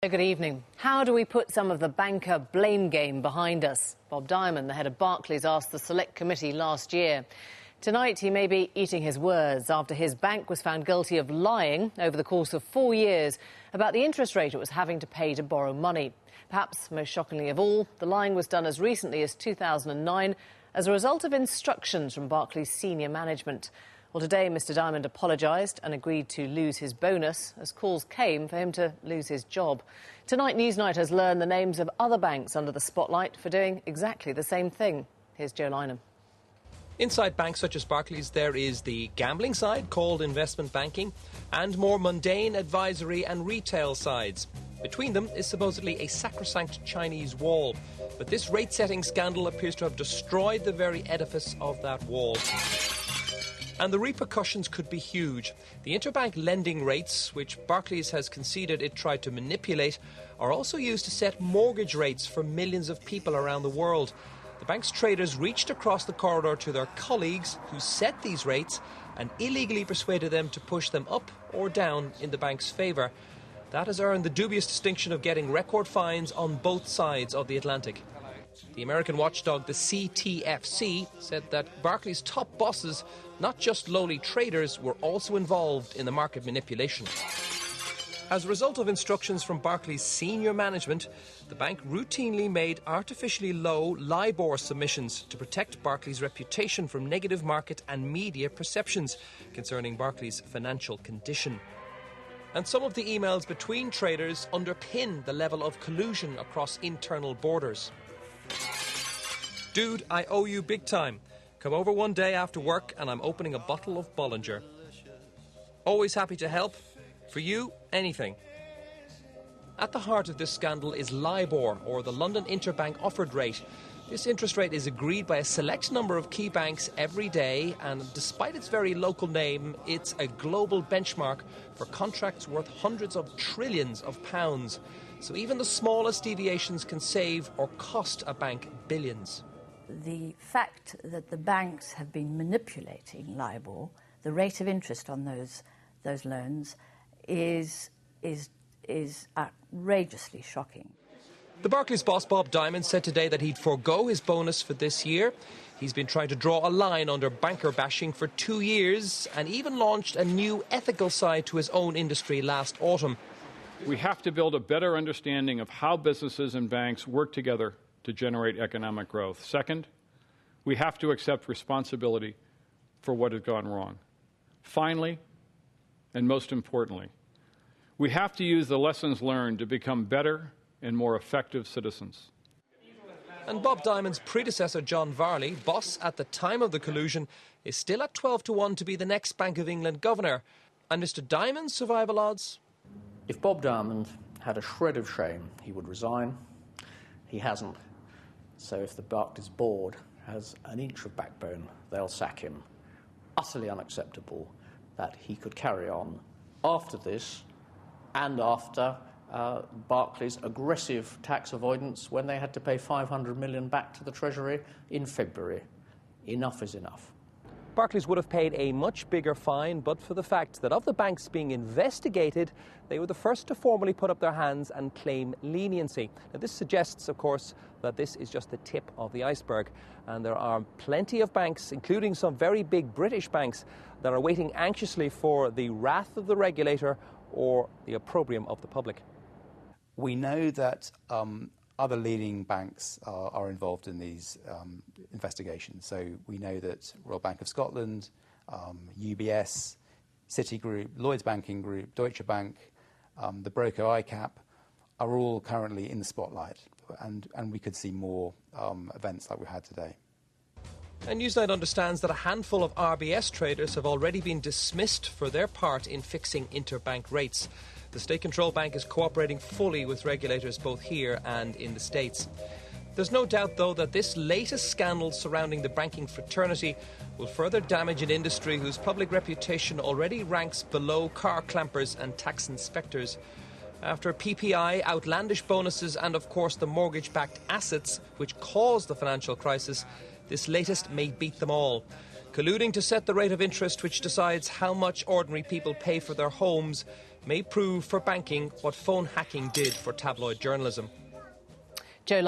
Good evening. How do we put some of the banker blame game behind us? Bob Diamond, the head of Barclays, asked the Select Committee last year. Tonight he may be eating his words after his bank was found guilty of lying over the course of 4 years about the interest rate it was having to pay to borrow money. Perhaps most shockingly of all, the lying was done as recently as 2009 as a result of instructions from Barclays' senior management. Well, today Mr Diamond apologised and agreed to lose his bonus as calls came for him to lose his job. Tonight, Newsnight has learned the names of other banks under the spotlight for doing exactly the same thing. Here's Joe Lynam. Inside banks such as Barclays, there is the gambling side, called investment banking, and more mundane advisory and retail sides. Between them is supposedly a sacrosanct Chinese wall. But this rate-setting scandal appears to have destroyed the very edifice of that wall. And the repercussions could be huge. The interbank lending rates, which Barclays has conceded it tried to manipulate, are also used to set mortgage rates for millions of people around the world. The bank's traders reached across the corridor to their colleagues who set these rates and illegally persuaded them to push them up or down in the bank's favour. That has earned the dubious distinction of getting record fines on both sides of the Atlantic. The American watchdog, the CTFC, said that Barclays' top bosses, not just lowly traders, were also involved in the market manipulation. As a result of instructions from Barclays' senior management, the bank routinely made artificially low LIBOR submissions to protect Barclays' reputation from negative market and media perceptions concerning Barclays' financial condition. And some of the emails between traders underpin the level of collusion across internal borders. Dude, I owe you big time. Come over one day after work and I'm opening a bottle of Bollinger. Always happy to help. For you, anything. At the heart of this scandal is LIBOR, or the London Interbank Offered Rate. This interest rate is agreed by a select number of key banks every day, and despite its very local name, it's a global benchmark for contracts worth hundreds of trillions of pounds. So even the smallest deviations can save or cost a bank billions. The fact that the banks have been manipulating LIBOR, the rate of interest on those loans, is outrageously shocking. The Barclays boss, Bob Diamond, said today that he'd forego his bonus for this year. He's been trying to draw a line under banker bashing for 2 years and even launched a new ethical side to his own industry last autumn. We have to build a better understanding of how businesses and banks work together to generate economic growth. Second, we have to accept responsibility for what has gone wrong. Finally, and most importantly, we have to use the lessons learned to become better and more effective citizens. And Bob Diamond's predecessor, John Varley, boss at the time of the collusion, is still at 12-1 to be the next Bank of England governor. And Mr Diamond's survival odds? If Bob Diamond had a shred of shame, he would resign. He hasn't. So if the Barclays board has an inch of backbone, they'll sack him. Utterly unacceptable that he could carry on after this and after Barclays' aggressive tax avoidance when they had to pay $500 million back to the Treasury in February. Enough is enough. Barclays would have paid a much bigger fine, but for the fact that of the banks being investigated, they were the first to formally put up their hands and claim leniency. Now, this suggests, of course, that this is just the tip of the iceberg, and there are plenty of banks, including some very big British banks, that are waiting anxiously for the wrath of the regulator or the opprobrium of the public. We know that other leading banks are involved in these investigations. So we know that Royal Bank of Scotland, UBS, Citigroup, Lloyds Banking Group, Deutsche Bank, the broker ICAP are all currently in the spotlight. And we could see more events like we had today. And Newsnight understands that a handful of RBS traders have already been dismissed for their part in fixing interbank rates. The State Control Bank is cooperating fully with regulators both here and in the States. There's no doubt, though, that this latest scandal surrounding the banking fraternity will further damage an industry whose public reputation already ranks below car clampers and tax inspectors. After PPI, outlandish bonuses and, of course, the mortgage-backed assets which caused the financial crisis, this latest may beat them all. Colluding to set the rate of interest which decides how much ordinary people pay for their homes, may prove for banking what phone hacking did for tabloid journalism. Joe